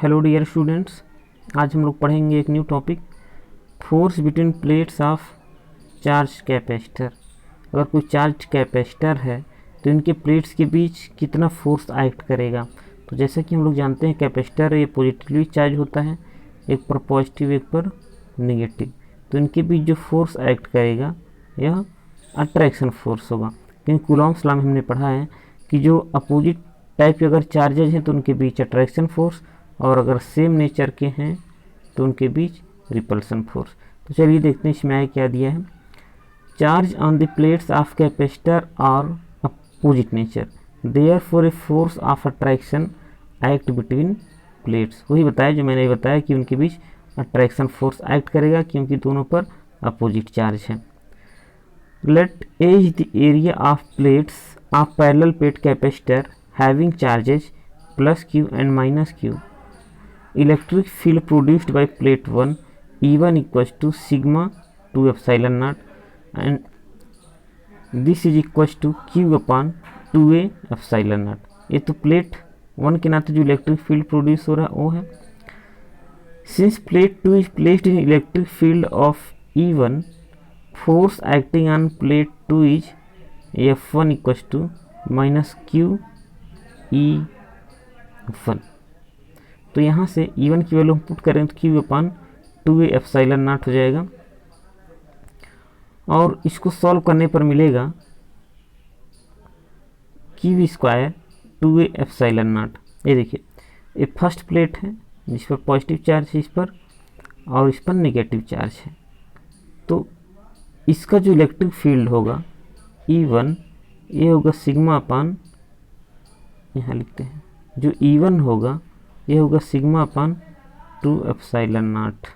Hello dear students, आज हम लोग पढ़ेंगे एक new topic, force between plates of charge capacitor. अगर कोई चार्ज कैपेसिटर है तो इनके प्लेट्स के बीच कितना फोर्स एक्ट करेगा। तो जैसा कि हम लोग जानते हैं कैपेसिटर ये पॉजिटिवली चार्ज होता है, एक पर पॉजिटिव एक पर नेगेटिव। तो इनके बीच जो फोर्स एक्ट करेगा यह अट्रैक्शन फोर्स होगा। क्योंकि कूलॉम्स लॉ में हमने पढ़ा है कि जो अपोजिट टाइप के अगर चार्जेज हैं तो उनके बीच अट्रैक्शन फोर्स, और अगर सेम नेचर के हैं तो उनके बीच रिपल्सन फोर्स। तो चलिए देखते हैं इसमें आगे क्या दिया है। Charge on the plates of capacitor और opposite nature, therefore a force of attraction act between plates. वही बताया जो मैंने बताया कि उनके बीच अट्रैक्शन फोर्स एक्ट करेगा क्योंकि दोनों पर अपोजिट चार्ज है। Let A is the area of plates of parallel plate capacitor having charges plus q and minus q. Electric field produced by plate 1 E1 equals to sigma 2 epsilon naught and this is equals to Q upon 2a epsilon naught। ये तो plate 1 के नाते जो electric field produce हो रहा है वो है। Since plate 2 is placed in electric field of E1, force acting on plate 2 is F1 equals to minus Q E1। तो यहाँ से E1 की वैल्यू हम पुट करें तो Q upon 2a epsilon not हो जाएगा, और इसको सॉल्व करने पर मिलेगा Q square 2a epsilon not. ये देखिए ये फर्स्ट प्लेट है जिस पर पॉजिटिव चार्ज है इस पर, और इस पर नेगेटिव चार्ज है। तो इसका जो इलेक्ट्रिक फील्ड होगा E1 ये होगा सिग्मा अपान, यहाँ लिखते हैं जो E1 होगा ये होगा सिग्मा अपान 2 एप्सिलॉन नॉट।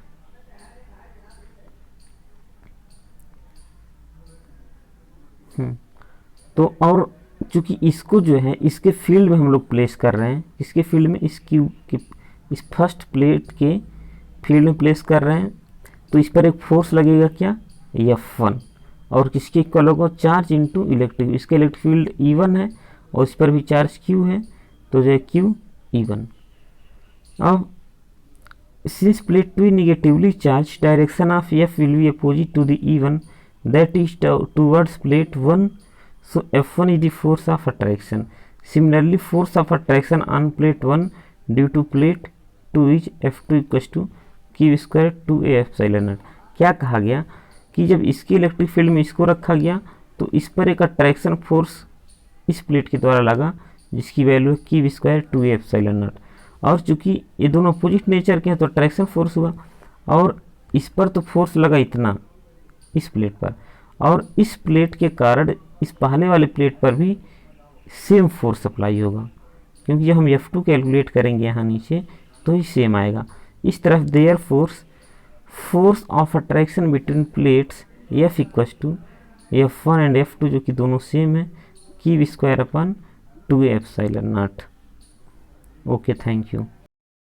तो और चूंकि इसको जो है इसके फील्ड में हम लोग प्लेस कर रहे हैं, इसके फील्ड में इस क्यू के इस फर्स्ट प्लेट के फील्ड में प्लेस कर रहे हैं, तो इस पर एक फोर्स लगेगा क्या F1, और किसके इक्वल होगा चार्ज इनटू इलेक्ट्रिक। इसके इलेक्ट्रिक फील्ड E1 है और इस पर भी चार्ज Q है, तो जो है Q E1। अब since plate 2 is negatively charged, direction of F will be opposite to the E1 that is towards plate 1, so F1 is the force of attraction। Similarly, force of attraction on plate 1 due to plate 2 is F2 equals to Q square 2a epsilon naught। क्या कहा गया कि जब इसकी electric field में इसको रखा गया तो इस पर एक अट्रैक्शन फोर्स इस प्लेट के द्वारा लगा जिसकी वैल्यू है Q square 2a epsilon not, और चूंकि ये दोनों अपोजिट नेचर के हैं तो अट्रैक्शन फोर्स हुआ, और इस पर तो फोर्स लगा इतना इस प्लेट पर, और इस प्लेट के कारण इस पहले वाले प्लेट पर भी सेम फोर्स अप्लाई होगा, क्योंकि जब हम F2 कैलकुलेट करेंगे यहाँ नीचे तो ही सेम आएगा। इस तरफ there force of attraction between plates F equals to F1 and F2 जो कि दोनों सेम है Q square upon 2a epsilon naught. Okay, thank you.